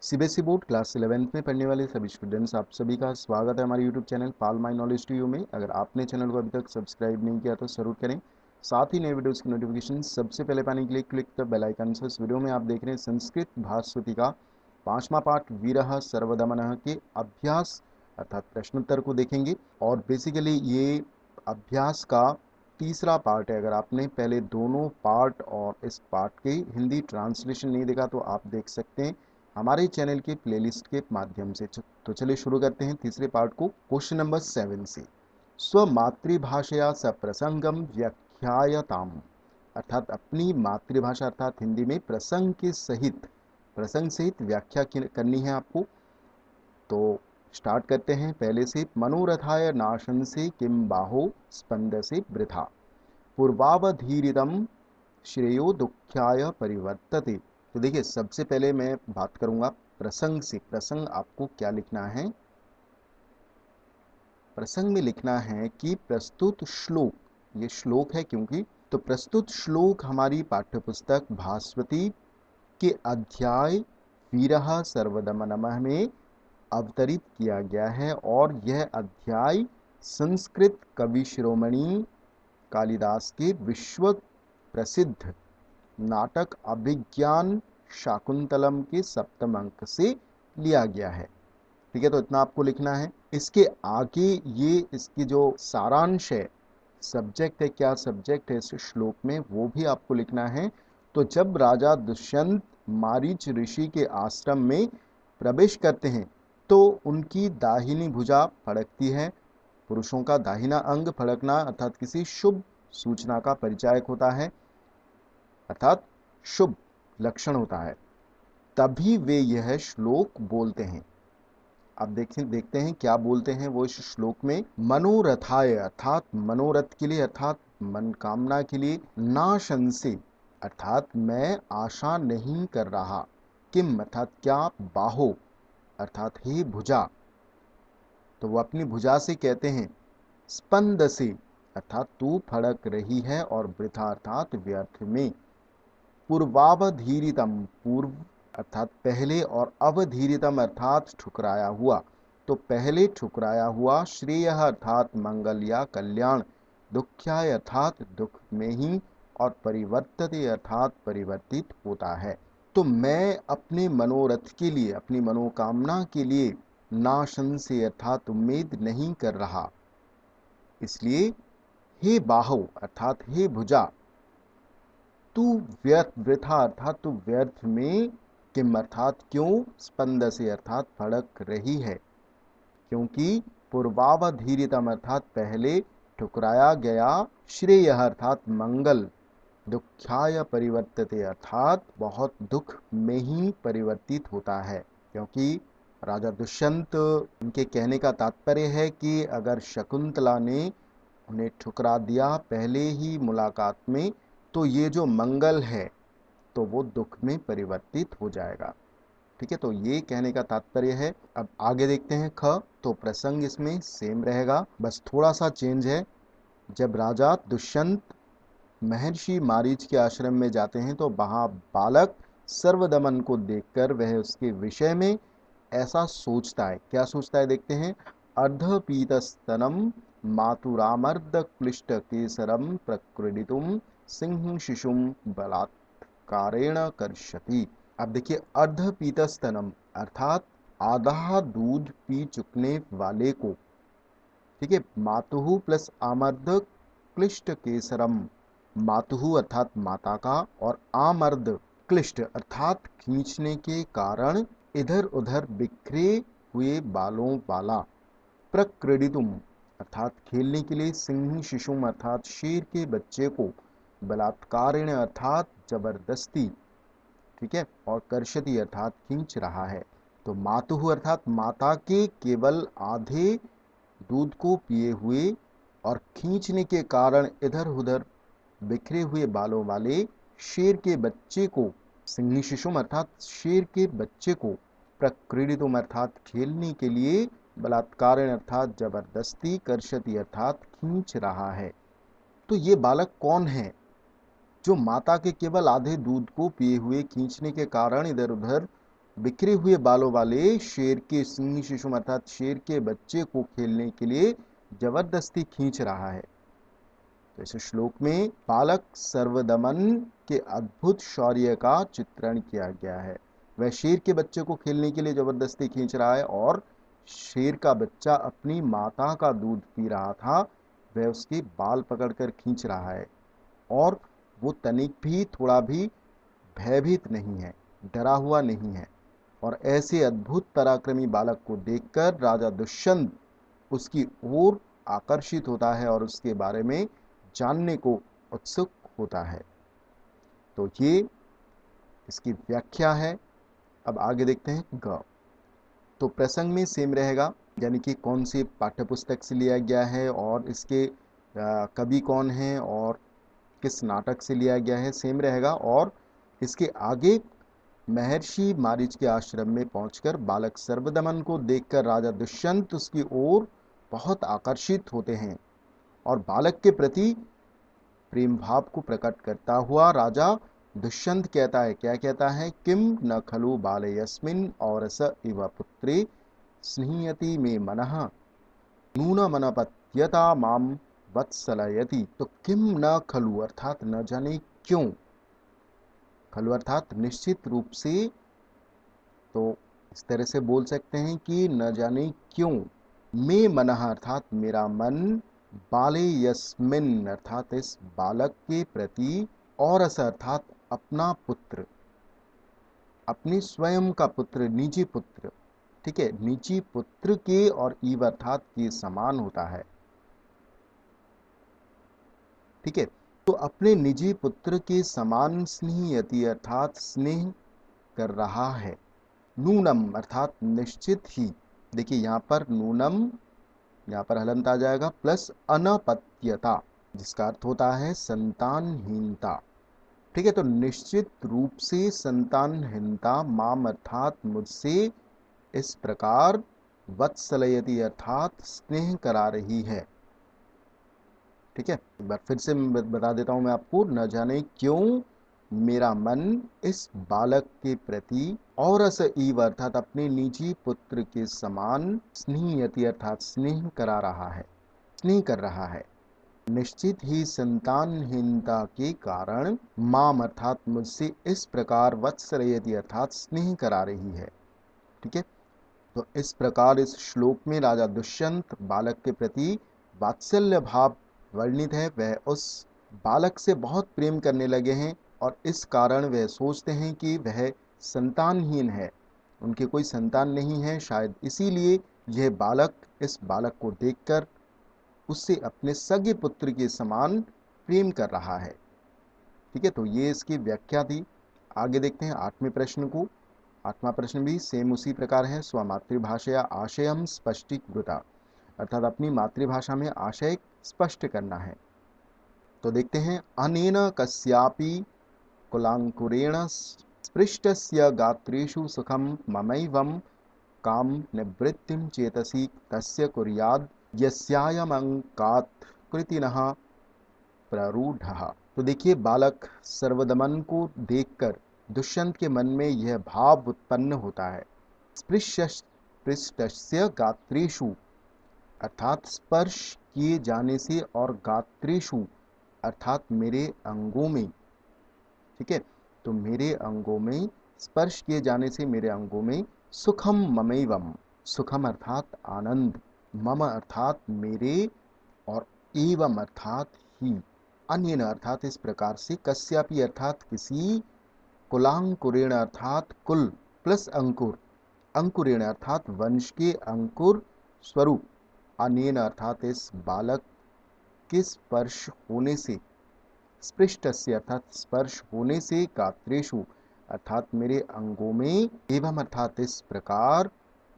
CBSE board class 11th में पढ़ने वाले सभी स्टूडेंट्स, आप सभी का स्वागत है हमारे YouTube channel pal my knowledge to you में। अगर आपने चैनल को अभी तक सब्सक्राइब नहीं किया तो ज़रूर करें। साथ ही नए वीडियोस की नोटिफिकेशन सबसे पहले पाने के लिए क्लिक द बेल आइकन। से इस वीडियो में आप देख रहे हैं संस्कृत भास्वती का 5वां पाठ वीरः सर्वदमनः के अभ्यास अर्थात प्रश्नोत्तर को देखेंगे। और बेसिकली ये अभ्यास का तीसरा पार्ट है। अगर आपने पहले दोनों पार्ट और इस पार्ट के हिंदी ट्रांसलेशन नहीं देखा तो आप देख सकते हैं हमारे चैनल के प्लेलिस्ट के माध्यम से। तो चलिए शुरू करते हैं तीसरे पार्ट को क्वेश्चन नंबर 7 से। स्वमातृभाषया सप्रसंगम व्याख्यायताम, अर्थात अपनी मातृभाषा अर्थात हिंदी में प्रसंग सहित व्याख्या करनी है आपको। तो स्टार्ट करते हैं पहले से। मनोरथाय नाशन से किम बाहो स्पंद से वृथा पूर्वावधीरितम श्रेयो दुख्याय परिवर्तते। तो देखिए, सबसे पहले मैं बात करूंगा प्रसंग से। प्रसंग आपको क्या लिखना है? प्रसंग में लिखना है कि प्रस्तुत श्लोक, ये श्लोक है क्योंकि, तो प्रस्तुत श्लोक हमारी पाठ्यपुस्तक भास्वती के अध्याय वीरः सर्वदमनः में अवतरित किया गया है। और यह अध्याय संस्कृत कवि शिरोमणि कालिदास के विश्व प्रसिद्ध नाटक अभिज्ञान शाकुंतलम के 7वें अंक से लिया गया है। ठीक है, तो इतना आपको लिखना है। इसके आगे ये इसकी जो सारांश है, सब्जेक्ट है, क्या सब्जेक्ट है इस श्लोक में, वो भी आपको लिखना है। तो जब राजा दुष्यंत मारीच ऋषि के आश्रम में प्रवेश करते हैं तो उनकी दाहिनी भुजा फड़कती है। पुरुषों का दाहिना अंग फड़कना अर्थात किसी शुभ सूचना का परिचायक होता है, अर्थात शुभ लक्षण होता है। तभी वे यह श्लोक बोलते हैं। अब देखते हैं क्या बोलते हैं वो इस श्लोक में। मनोरथाय अर्थात मनोरथ के लिए अर्थात मनोकामना के लिए, नाशंसे अर्थात मैं आशा नहीं कर रहा, किम अर्थात क्या, बाहो अर्थात हे भुजा, तो वो अपनी भुजा से कहते हैं। स्पंद से अर्थात तू फड़क रही है, और वृथा अर्थात व्यर्थ में। पूर्वावधीरितम पूर्व अर्थात पहले, और अवधीरितम अर्थात ठुकराया हुआ, तो पहले ठुकराया हुआ। श्रेय अर्थात मंगल या कल्याण, दुख्याय अर्थात दुख में ही, और परिवर्तते अर्थात परिवर्तित होता है। तो मैं अपने मनोरथ के लिए, अपनी मनोकामना के लिए नाशन से अर्थात उम्मीद नहीं कर रहा, इसलिए हे बाहो अर्थात हे भुजा, तू व्यर्थ वृथा अर्थात तू व्यर्थ में, किम अर्थात क्यों, स्पंद से अर्थात फड़क रही है, क्योंकि पूर्वावधीरितम अर्थात पहले ठुकराया गया, श्रेय अर्थात मंगल, दुख्याय परिवर्तते अर्थात बहुत दुख में ही परिवर्तित होता है। क्योंकि राजा दुष्यंत, उनके कहने का तात्पर्य है कि अगर शकुंतला ने उन्हें ठुकरा दिया पहले ही मुलाकात में, तो ये जो मंगल है तो वो दुख में परिवर्तित हो जाएगा। ठीक है, तो ये कहने का तात्पर्य है। अब आगे देखते हैं ख। तो प्रसंग इसमें सेम रहेगा, बस थोड़ा सा चेंज है। जब राजा दुष्यंत महर्षि मारीच के आश्रम में जाते हैं तो वहां बालक सर्वदमन को देखकर वह उसके विषय में ऐसा सोचता है। क्या सोचता है देखते हैं। अर्धपीतस्तनम मातुरामर्द क्लिष्ट केसरम प्रक्रीडितुम सिंह शिशुम बलात्कारेण कर्षति। अब देखिए, अर्धपीतस्तनम अर्थात आधा दूध पी चुकने वाले को, ठीक है, मातुहु प्लस आमर्द क्लिष्ट केसरम, मातुहु अर्थात माता का, और आमर्द क्लिष्ट अर्थात खींचने के कारण इधर उधर बिखरे हुए बालों वाला, प्रक्रीडितुम अर्थात खेलने के लिए, सिंह शिशुम अर्थात शेर के बच्चे को, बलात्कारेण अर्थात जबरदस्ती, ठीक है, और कर्षति अर्थात खींच रहा है। तो मातुहु अर्थात माता के केवल आधे दूध को पिए हुए और खींचने के कारण इधर उधर बिखरे हुए बालों वाले शेर के बच्चे को, सिंह शिशुम अर्थात शेर के बच्चे को, प्रक्रीडितुम अर्थात खेलने के लिए, बलात्कारेण अर्थात जबरदस्ती, कर्षति अर्थात खींच रहा है। तो ये बालक कौन है जो माता के केवल आधे दूध को पिए हुए खींचने के कारण इधर उधर बिखरे हुए बालों वाले शेर के सिंह शिशुम अर्थात शेर के बच्चे को खेलने के लिए जबरदस्ती खींच रहा है। तो इस श्लोक में बालक सर्वदमन के अद्भुत शौर्य का चित्रण किया गया है। वह शेर के बच्चे को खेलने के लिए जबरदस्ती खींच रहा है और शेर का बच्चा अपनी माता का दूध पी रहा था, वह उसके बाल पकड़कर खींच रहा है और वो तनिक भी थोड़ा भी भयभीत नहीं है, डरा हुआ नहीं है। और ऐसे अद्भुत पराक्रमी बालक को देखकर राजा दुष्यंत उसकी ओर आकर्षित होता है और उसके बारे में जानने को उत्सुक होता है। तो ये इसकी व्याख्या है। अब आगे देखते हैं ग। तो प्रसंग में सेम रहेगा, यानी कि कौन सी पाठ्यपुस्तक से लिया गया है और इसके कवि कौन हैं और किस नाटक से लिया गया है, सेम रहेगा। और इसके आगे महर्षि मारीच के आश्रम में पहुंचकर बालक सर्वदमन को देखकर राजा दुष्यंत उसकी ओर बहुत आकर्षित होते हैं और बालक के प्रति प्रेम भाव को प्रकट करता हुआ राजा दुष्यंत कहता है, क्या कहता है, किम न खलु बालयस्मिन् औरस इव पुत्रे स्निह्यति मे मनः नूनमनपत्यता माम वत्सलयति। तो किम न खलु अर्थात न जाने क्यों, खलु अर्थात निश्चित रूप से, तो इस तरह से बोल सकते हैं कि न जाने क्यों, मे मनः अर्थात मेरा मन, बाले यस्मिन अर्थात इस बालक के प्रति, और अस अर्थात अपना पुत्र, अपने स्वयं का पुत्र, निजी पुत्र, ठीक है, निजी पुत्र के और ईव अर्थात के समान होता है, ठीक है। तो अपने निजी पुत्र के समान स्नेहयति अर्थात स्नेह कर रहा है। नूनम अर्थात निश्चित ही, देखिए यहाँ पर नूनम, यहाँ पर हलंत आ जाएगा, प्लस अनपत्यता जिसका अर्थ होता है संतानहीनता, ठीक है। तो निश्चित रूप से संतानहीनता माम अर्थात मुझसे इस प्रकार वत्सलयति अर्थात स्नेह करा रही है, ठीक है। एक बार फिर से बता देता हूं मैं आपको, न जाने क्यों मेरा मन इस बालक के प्रति और अस ईव अर्थात अपने निजी पुत्र के समान स्नेहयति अर्थात स्नेह करा रहा है, स्नेह कर रहा है। निश्चित ही संतानहीनता के कारण माम अर्थात मुझसे इस प्रकार वत्सलयति अर्थात स्नेह करा रही है, ठीक है। तो इस प्रकार इस श्लोक में राजा दुष्यंत बालक के प्रति वात्सल्य भाव वर्णित है। वह उस बालक से बहुत प्रेम करने लगे हैं और इस कारण वह सोचते हैं कि वह संतानहीन है, उनके कोई संतान नहीं है, शायद इसीलिए यह बालक इस बालक को देखकर उससे अपने सगे पुत्र के समान प्रेम कर रहा है, ठीक है। तो ये इसकी व्याख्या थी। आगे देखते हैं 8वें प्रश्न को। 8वां प्रश्न भी सेम उसी प्रकार है, स्वमातृभाषया आशयम स्पष्टीकृता अर्थात अपनी मातृभाषा में आशय स्पष्ट करना है। तो देखते हैं, अनेन कस्यापि कुलांकुरेण स्पृष्टस्य गात्रेषु सुखम ममैवं काम निवृत्तिं चेतसि तस्य कुर्याद् यस्यायमंकात् कृतिनः प्ररूढ़ः। तो देखिए, बालक सर्वदमन को देखकर दुष्यंत के मन में यह भाव उत्पन्न होता है, स्पृष्टस्य गात्रेषु अर्थात स्पर्श किए जाने से, और गात्रेषु अर्थात मेरे अंगों में, ठीक है। तो मेरे अंगों में स्पर्श किए जाने से मेरे अंगों में सुखम ममैवम, सुखम अर्थात आनंद, मम अर्थात मेरे, और एवं अर्थात ही, अन्य अर्थात इस प्रकार से, कस्यापि अर्थात किसी, कुलांकुरेण अर्थात कुल प्लस अंकुर, अंकुरेण अर्थात वंश के अंकुर स्वरूप, अनेन अर्थात इस बालक के स्पर्श होने से, स्पृष्टस्य अर्थात स्पर्श होने से, गात्रेषु अर्थात मेरे अंगों में, एवं अर्थात इस प्रकार,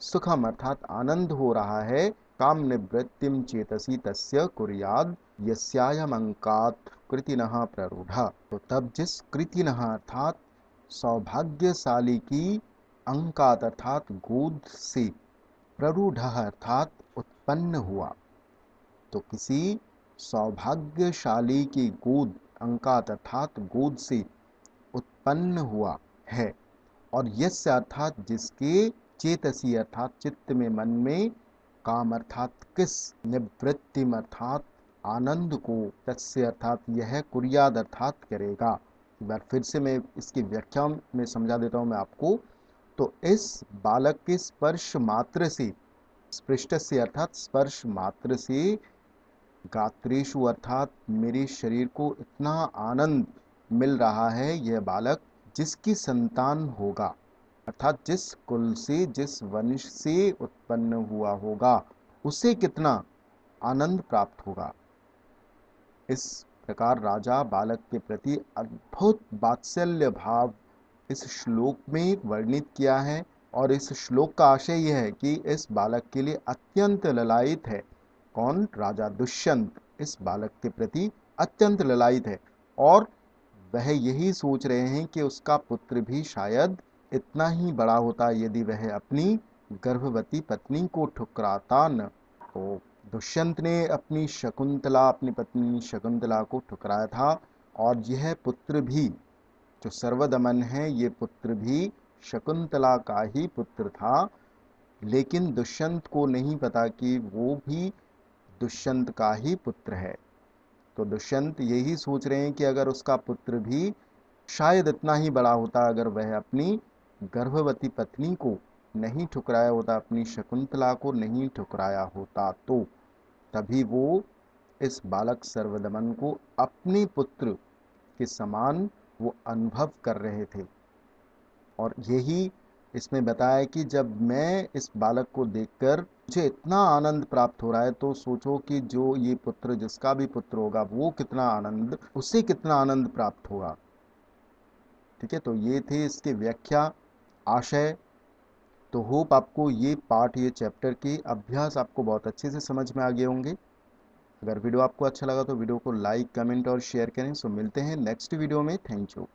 सुखम अर्थात आनंद हो रहा है, काम निवृत्तिम चेतसि तस्य कुर्याद् यस्यायमंकात् कृतिनः प्ररूढ़ा। तो तब जिस कृतिनः अर्थात सौभाग्यशाली की, अंकात अर्थात गोद से, प्ररूढ़ अर्थात उत्पन्न हुआ, तो किसी सौभाग्यशाली की गोद, अंकात अर्थात गोद से उत्पन्न हुआ है, और यस्य अर्थात जिसके, चेतसी अर्थात चित्त में, मन में, काम अर्थात किस, निवृत्तिम अर्थात आनंद को, तस्य अर्थात यह, कुर्याद अर्थात करेगा। एक बार फिर से मैं इसकी व्याख्या में समझा देता हूँ मैं आपको। तो इस बालक के स्पर्श मात्र से, स्पृष्ट से अर्थात स्पर्श मात्र से, गात्रेशु अर्थात मेरे शरीर को इतना आनंद मिल रहा है, यह बालक जिसकी संतान होगा, अर्थात जिस कुल से, जिस वंश से उत्पन्न हुआ होगा, उसे कितना आनंद प्राप्त होगा। इस प्रकार राजा बालक के प्रति अद्भुत वात्सल्य भाव इस श्लोक में वर्णित किया है। और इस श्लोक का आशय यह है कि इस बालक के लिए अत्यंत ललायित है। कौन? राजा दुष्यंत इस बालक के प्रति अत्यंत ललायित है, और वह यही सोच रहे हैं कि उसका पुत्र भी शायद इतना ही बड़ा होता यदि वह अपनी गर्भवती पत्नी को ठुकराता न। तो दुष्यंत ने अपनी पत्नी शकुंतला को ठुकराया था, और यह पुत्र भी जो सर्वदमन है, ये पुत्र भी शकुंतला का ही पुत्र था। लेकिन दुष्यंत को नहीं पता कि वो भी दुष्यंत का ही पुत्र है। तो दुष्यंत यही सोच रहे हैं कि अगर उसका पुत्र भी शायद इतना ही बड़ा होता, अगर वह अपनी गर्भवती पत्नी को नहीं ठुकराया होता, अपनी शकुंतला को नहीं ठुकराया होता, तो तभी वो इस बालक सर्वदमन को अपने पुत्र के समान वो अनुभव कर रहे थे। और यही इसमें बताया कि जब मैं इस बालक को देखकर मुझे इतना आनंद प्राप्त हो रहा है, तो सोचो कि जो ये पुत्र, जिसका भी पुत्र होगा, वो कितना आनंद, उसे कितना आनंद प्राप्त होगा। ठीक है, तो ये थे इसके व्याख्या, आशय। तो होप आपको ये पार्ट, ये चैप्टर के अभ्यास आपको बहुत अच्छे से समझ में आ गए होंगे। अगर वीडियो आपको अच्छा लगा तो वीडियो को लाइक, कमेंट और शेयर करें। सो मिलते हैं नेक्स्ट वीडियो में। Thank you.